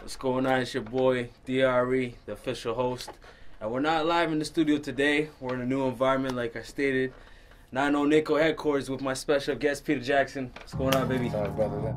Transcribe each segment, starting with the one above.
What's going on? It's your boy, DRE, the official host. And we're not live in the studio today. We're in a new environment, like I stated. 90 Nico headquarters with my special guest, Peter Jackson. What's going on, baby? Sorry, brother. When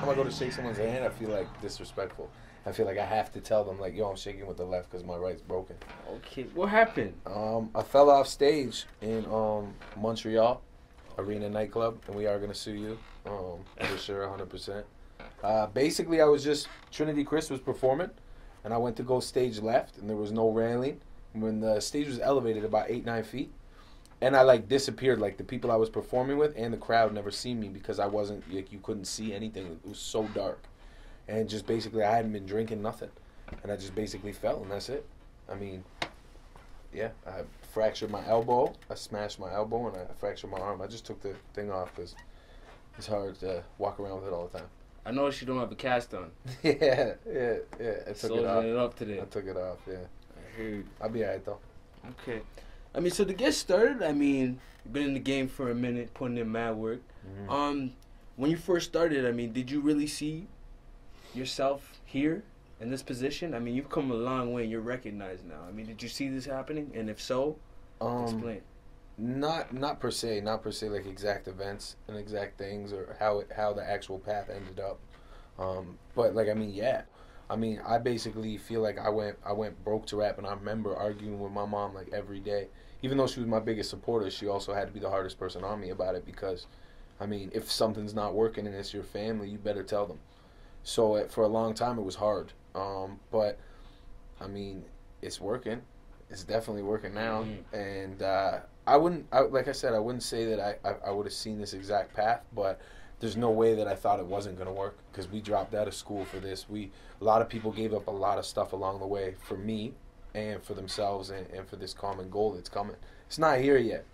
I go to shake someone's hand, I feel like disrespectful. I feel like I have to tell them, like, yo, I'm shaking with the left because my right's broken. Okay, what happened? I fell off stage in Montreal Arena nightclub, and we are going to sue you for sure, 100%. Basically, I was just, Trinity Chris was performing, and I went to go stage left, and there was no railing. When the stage was elevated about 8-9 feet, and I, like, disappeared. Like, the people I was performing with and the crowd never seen me because I wasn't, like, you couldn't see anything. It was so dark. And just basically, I hadn't been drinking nothing. And I just basically fell, and that's it. I mean, yeah, I fractured my elbow. I smashed my elbow, and I fractured my arm. I just took the thing off because it's hard to walk around with it all the time. I noticed you don't have a cast on. Yeah. I took it off. It up today. I took it off, yeah. I hear you. I'll be all right, though. Okay. I mean, so to get started, I mean, you've been in the game for a minute, putting in mad work. Mm-hmm. When you first started, I mean, did you really see yourself here in this position? I mean, you've come a long way and you're recognized now. I mean, did you see this happening? And if so, explain. Not per se like exact events and exact things or how the actual path ended up. But like, I mean, yeah. I mean, I basically feel like I went broke to rap, and I remember arguing with my mom like every day. Even though she was my biggest supporter, she also had to be the hardest person on me about it because, I mean, if something's not working and it's your family, you better tell them. So for a long time, it was hard. But, I mean, it's working. It's definitely working now. And like I said, I wouldn't say that I would have seen this exact path, but there's no way that I thought it wasn't going to work because we dropped out of school for this. A lot of people gave up a lot of stuff along the way for me and for themselves and for this common goal that's coming. It's not here yet.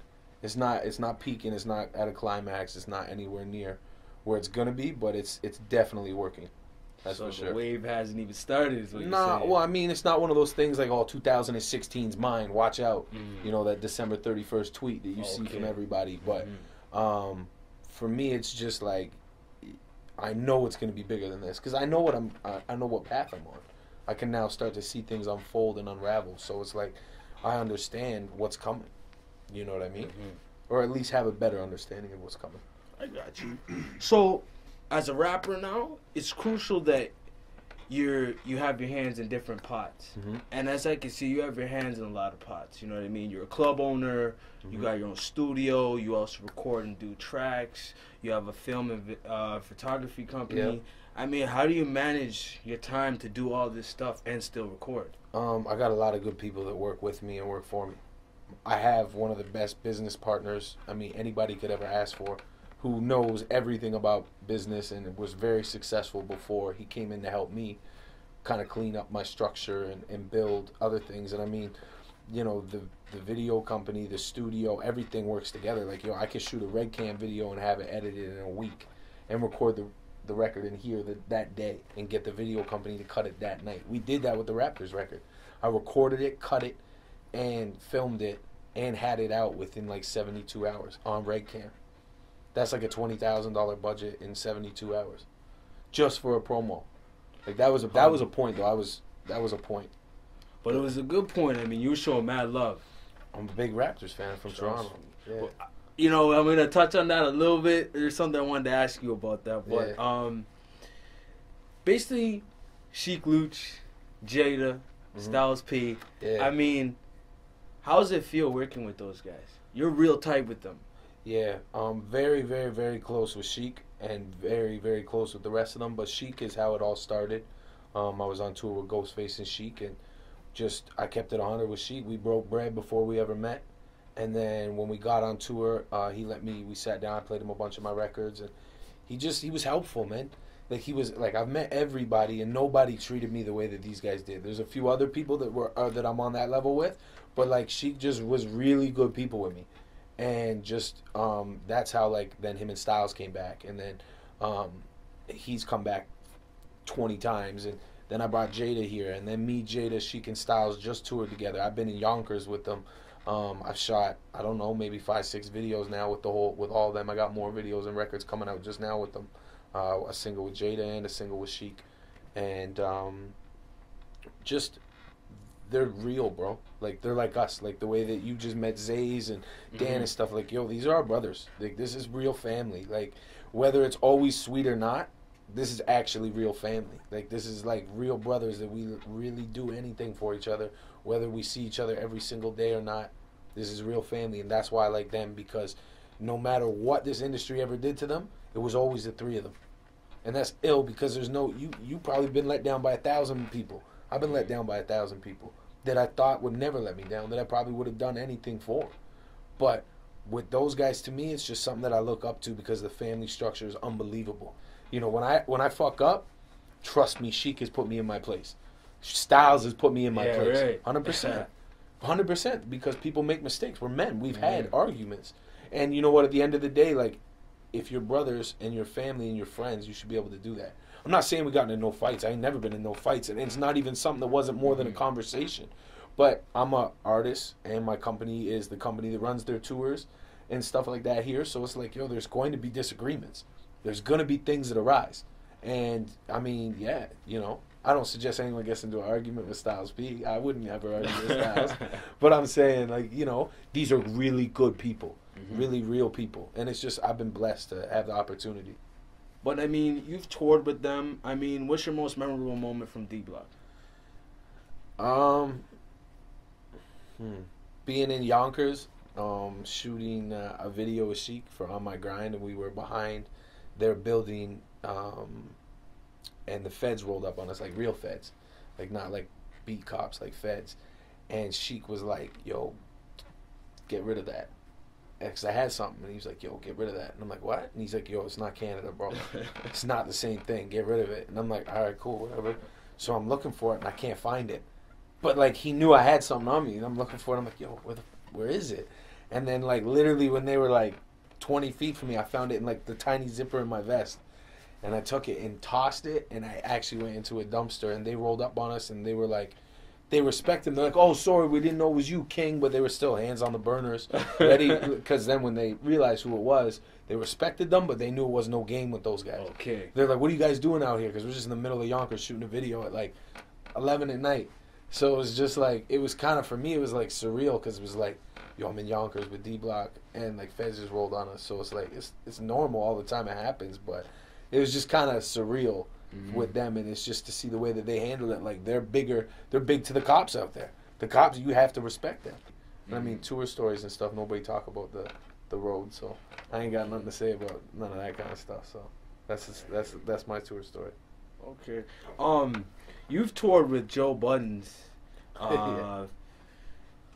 It's not peaking. It's not at a climax. It's not anywhere near where it's going to be, but it's definitely working. That's so for sure. The wave hasn't even started, is what you're saying. Well, I mean, it's not one of those things like, 2016's mine, watch out. You know, that December 31st tweet that you see from everybody. But for me, it's just like, I know it's going to be bigger than this because I know what path I'm on. I can now start to see things unfold and unravel. So it's like, I understand what's coming. You know what I mean? Or at least have a better understanding of what's coming. I got you. So, as a rapper now, it's crucial that you have your hands in different pots. And as I can see, you have your hands in a lot of pots. You know what I mean? You're a club owner. You got your own studio. You also record and do tracks. You have a film and photography company. Yep. I mean, how do you manage your time to do all this stuff and still record? I got a lot of good people that work with me and work for me. I have one of the best business partners, I mean, anybody could ever ask for, who knows everything about business and was very successful before he came in to help me kind of clean up my structure and build other things. And I mean, you know, the video company, the studio, everything works together. Like, I could shoot a red cam video and have it edited in a week and record the record in here that day and get the video company to cut it that night. We did that with the Raptors record. I recorded it, cut it, and filmed it and had it out within like 72 hours on red cam. That's like a $20,000 budget in 72 hours, just for a promo. Like that was a point though. That was a point. But it was a good point. I mean, you were showing mad love. I'm a big Raptors fan from Toronto. Yeah. Well, you know, I'm gonna touch on that a little bit. There's something I wanted to ask you about that. But basically, Sheik Luch, Jada, Styles P. Yeah. I mean, how does it feel working with those guys? You're real tight with them. Yeah, very, very, very close with Sheik and very, very close with the rest of them. But Sheik is how it all started. I was on tour with Ghostface and Sheik, and I kept it 100 with Sheik. We broke bread before we ever met. And then when we got on tour, we sat down, I played him a bunch of my records, and he was helpful, man. Like I've met everybody, and nobody treated me the way that these guys did. There's a few other people that I'm on that level with, but like Sheik just was really good people with me. And just that's how like then him and Styles came back, and then he's come back 20 times, and then I brought Jada here, and then me, Jada, Sheik, and Styles just toured together. I've been in Yonkers with them I've shot, I don't know, maybe 5-6 videos now with all of them. I got more videos and records coming out just now with them. A single with Jada and a single with Sheik, and just they're real, bro. Like they're like us. Like the way that you just met Zays and Dan and stuff. Like, yo, these are our brothers. Like this is real family. Like whether it's always sweet or not, this is actually real family. Like this is like real brothers that we really do anything for each other, whether we see each other every single day or not. This is real family, and that's why I like them, because no matter what this industry ever did to them, it was always the three of them. And that's ill, because there's no, you probably been let down by 1,000 people. I've been let down by 1,000 people that I thought would never let me down, that I probably would have done anything for. But with those guys, to me, it's just something that I look up to, because the family structure is unbelievable. You know, when I fuck up, trust me, Sheik has put me in my place. Styles has put me in my place. Right. 100%. 100%, because people make mistakes. We're men. We've had arguments. And you know what? At the end of the day, like, if you're brothers and your family and your friends, you should be able to do that. I'm not saying we got into no fights. I ain't never been in no fights. And it's not even something that wasn't more than a conversation. But I'm an artist, and my company is the company that runs their tours and stuff like that here. So it's like, yo, there's going to be disagreements. There's going to be things that arise. And, I mean, yeah, you know, I don't suggest anyone gets into an argument with Styles P. I wouldn't ever argue with Styles. But I'm saying, like, you know, these are really good people, really real people. And it's just, I've been blessed to have the opportunity. But, I mean, you've toured with them. I mean, what's your most memorable moment from D-Block? Being in Yonkers, shooting a video with Sheik for On My Grind, and we were behind their building, and the feds rolled up on us, like real feds, like not like beat cops, like feds. And Sheik was like, yo, get rid of that. Because I had something, and he was like, yo, get rid of that. And I'm like, what? And he's like, yo, it's not Canada, bro. It's not the same thing. Get rid of it. And I'm like, all right, cool, whatever. So I'm looking for it, and I can't find it. But, like, he knew I had something on me, and I'm looking for it. I'm like, yo, where is it? And then, like, literally when they were, like, 20 feet from me, I found it in, like, the tiny zipper in my vest. And I took it and tossed it, and I actually went into a dumpster, and they rolled up on us, and they were like, they respect him. They're like, oh, sorry, we didn't know it was you, King, but they were still hands on the burners, ready, because then when they realized who it was, they respected them, but they knew it was no game with those guys. Okay. They're like, what are you guys doing out here? Because we're just in the middle of Yonkers shooting a video at, like, 11 at night. So it was just like, it was kind of, for me, it was like surreal, because it was like, yo, I'm in Yonkers with D-Block, and like feds just rolled on us. So it's like, it's normal all the time, it happens, but it was just kind of surreal with them, and it's just to see the way that they handle it. Like, they're big to the cops out there. The cops, you have to respect them. And I mean, tour stories and stuff, nobody talk about the road, so I ain't got nothing to say about none of that kind of stuff. So that's my tour story. Okay. You've toured with Joe Buttons, Busta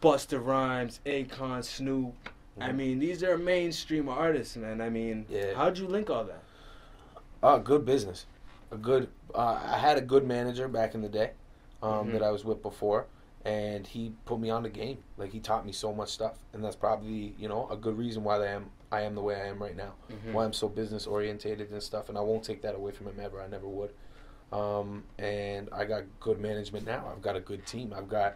Rhymes, Akon, Snoop. I mean, these are mainstream artists, man. I mean, how'd you link all that? Good business. I had a good manager back in the day that I was with before, and he put me on the game. Like, he taught me so much stuff, and that's probably, you know, a good reason why I am the way I am right now. Why I'm so business orientated and stuff, and I won't take that away from him ever. I never would. And I got good management now. I've got a good team. I've got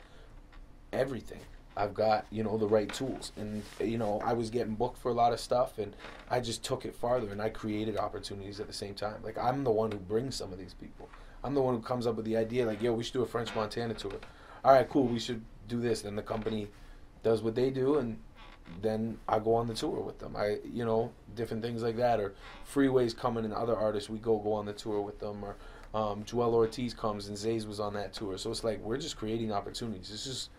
everything. I've got, you know, the right tools. And, you know, I was getting booked for a lot of stuff, and I just took it farther, and I created opportunities at the same time. Like, I'm the one who brings some of these people. I'm the one who comes up with the idea, like, yo, we should do a French Montana tour. All right, cool, we should do this. Then the company does what they do, and then I go on the tour with them. You know, different things like that. Or Freeway's coming, and other artists, we go on the tour with them. Or Joel Ortiz comes, and Zays was on that tour. So it's like, we're just creating opportunities. It's just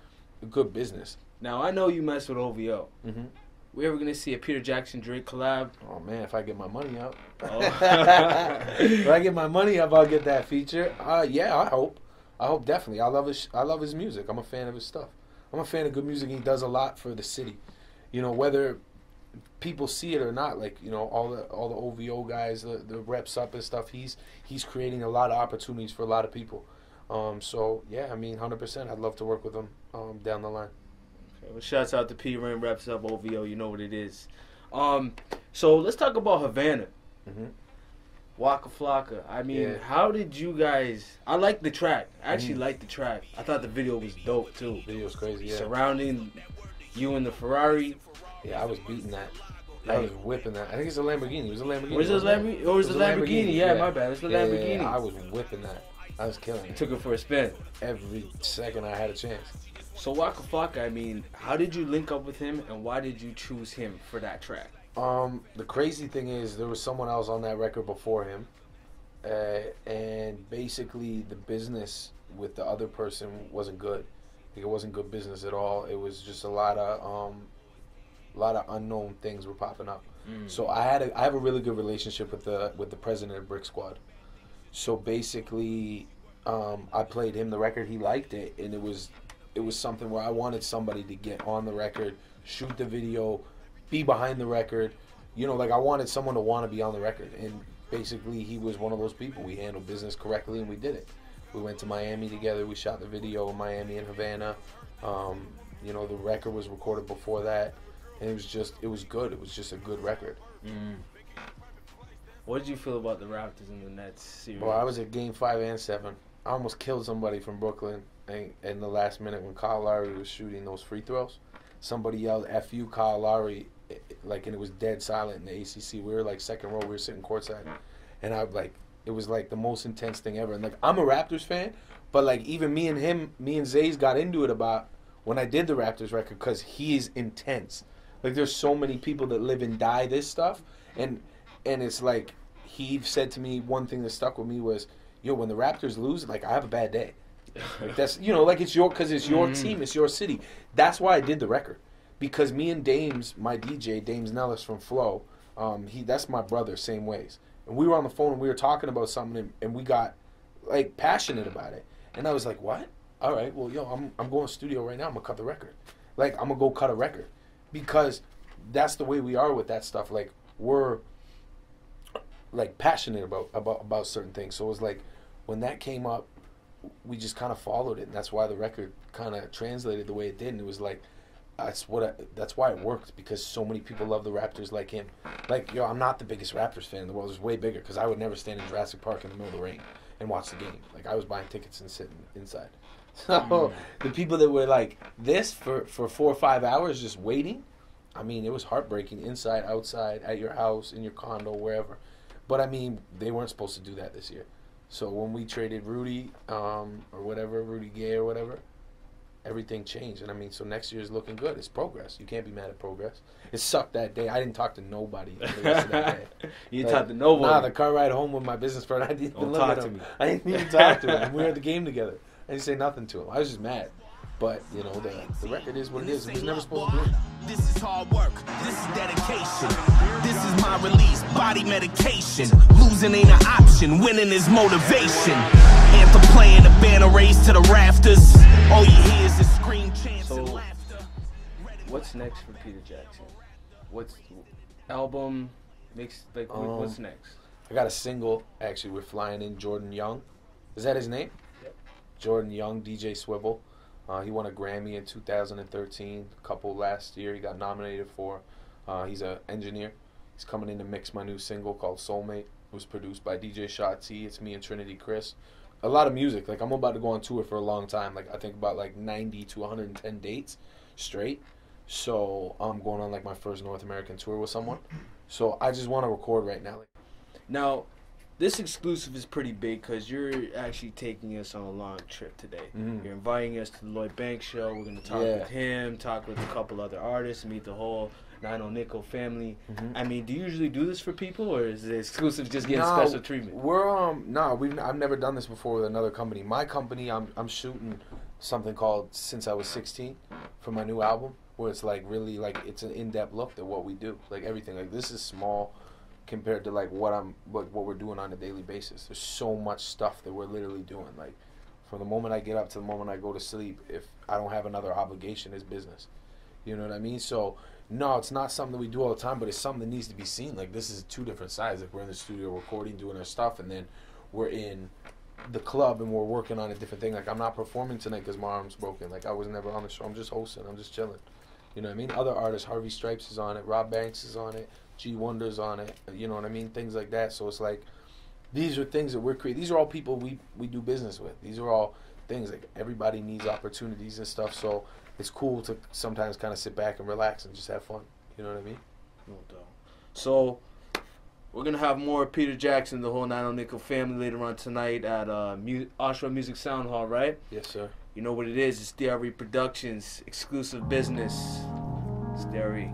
a good business. Now, I know you mess with OVO. We ever gonna see a Peter Jackson Drake collab? Oh man, if I get my money up. If I get my money up, I'll get that feature. Yeah, I hope definitely. I love his music. I'm a fan of his stuff. I'm a fan of good music. He does a lot for the city. You know, whether people see it or not, like, you know, all the OVO guys, the reps up and stuff. He's creating a lot of opportunities for a lot of people. So yeah, I mean, 100%. I'd love to work with him down the line. Okay, well, shouts out to P Ren, reps up OVO. You know what it is. So let's talk about Havana. Waka Flocka. I mean, how did you guys? I like the track. I actually like the track. I thought the video was dope too. The video was crazy. Yeah. Surrounding You in the Ferrari. Yeah, I was beating that. I was whipping that. I think it's a Lamborghini. It was a Lamborghini. Was it a Lamborghini? Or was it a Lamborghini? Yeah, my bad. It's the Lamborghini. Yeah, I was whipping that. I was killing it. Took it for a spin. Every second I had a chance. So Waka Flocka, I mean, how did you link up with him, and why did you choose him for that track? The crazy thing is there was someone else on that record before him, and basically the business with the other person wasn't good. Like, it wasn't good business at all. It was just a lot of unknown things were popping up. So I have a really good relationship with the president of Brick Squad. So basically, I played him the record. He liked it, and it was something where I wanted somebody to get on the record, shoot the video, be behind the record. You know, like, I wanted someone to want to be on the record. And basically, he was one of those people. We handled business correctly, and we did it. We went to Miami together. We shot the video in Miami and Havana. You know, the record was recorded before that. And it was good. It was just a good record. What did you feel about the Raptors and the Nets series? Well, I was at Game 5 and 7. I almost killed somebody from Brooklyn in the last minute when Kyle Lowry was shooting those free throws. Somebody yelled, "F you, Kyle Lowry," like, and it was dead silent in the ACC. We were like second row. We were sitting courtside. And it was like the most intense thing ever. And like, I'm a Raptors fan, but like, even me and Zays got into it about when I did the Raptors record, because he is intense. Like, there's so many people that live and die this stuff, and it's like, he said to me, one thing that stuck with me was, yo, when the Raptors lose, like, I have a bad day. Like, that's, you know, like, because it's your team, it's your city. That's why I did the record, because me and Dames, my DJ, Dames Nellis from Flow, that's my brother, same ways. And we were on the phone and we were talking about something, and we got, like, passionate about it. And I was like, what? All right, well, yo, I'm going to the studio right now. I'm going to cut the record. Like, I'm going to go cut a record. Because that's the way we are with that stuff. Like, we're, like, passionate about certain things. So it was like, when that came up, we just kind of followed it. And that's why the record kind of translated the way it did. And it was like, that's why it worked, because so many people love the Raptors like him. Like, yo, I'm not the biggest Raptors fan in the world. There's way bigger, because I would never stand in Jurassic Park in the middle of the rain and watch the game. Like, I was buying tickets and sitting inside. So the people that were like this for 4 or 5 hours just waiting, I mean, it was heartbreaking, inside, outside, at your house, in your condo, wherever. But I mean, they weren't supposed to do that this year. So when we traded Rudy, or whatever, Rudy Gay or whatever, everything changed. And I mean, so next year is looking good. It's progress. You can't be mad at progress. It sucked that day. I didn't talk to nobody the rest of that day. You didn't talk to nobody? Nah, the car ride home with my business friend, I didn't even talk to me. I didn't even talk to him. We were at the game together. I didn't say nothing to him. I was just mad. But, you know, the record is what it is. It was never supposed to be. This is hard work. This is dedication. This is my release. Body medication. Losing ain't an option. Winning is motivation. Anthem playing the banner raised to the rafters. All you hear is a scream, chants, and laughter. What's next for Peter Jackson? What's album? What's next? I got a single, actually. We're flying in Jordan Young. Is that his name? Yep. Jordan Young, DJ Swivel. He won a Grammy in 2013, a couple last year he got nominated for. He's an engineer. He's coming in to mix my new single called Soulmate. It was produced by DJ Shot T. It's me and Trinity Chris. A lot of music. Like, I'm about to go on tour for a long time. Like, I think about like 90 to 110 dates straight. So I'm going on like my first North American tour with someone. So I just want to record right now. Now, this exclusive is pretty big because you're actually taking us on a long trip today. You're inviting us to the Lloyd Banks show. We're going to talk with him, talk with a couple other artists, meet the whole Nino Nickel family. I mean, do you usually do this for people, or is the exclusive just getting special treatment? I've never done this before with another company. My company, I'm shooting something called Since I Was 16 for my new album, where it's like really like it's an in-depth look at what we do, like everything. Like, this is small compared to like what we're doing on a daily basis. There's so much stuff that we're literally doing. Like, from the moment I get up to the moment I go to sleep, if I don't have another obligation, it's business. You know what I mean? So no, it's not something that we do all the time, but it's something that needs to be seen. Like, this is two different sides. Like, we're in the studio recording, doing our stuff, and then we're in the club and we're working on a different thing. Like, I'm not performing tonight because my arm's broken. Like, I was never on the show. I'm just hosting. I'm just chilling. You know what I mean? Other artists, Harvey Stripes is on it, Rob Banks is on it, G Wonder's on it, you know what I mean? Things like that. So it's like, these are things that we're creating. These are all people we do business with. These are all things, like, everybody needs opportunities and stuff. So it's cool to sometimes kind of sit back and relax and just have fun. You know what I mean? No doubt. So we're gonna have more Peter Jackson, the whole 90 Nickel family later on tonight at Oshawa Music Sound Hall, right? Yes, sir. You know what it is? It's DRE Productions, exclusive business. It's DRE.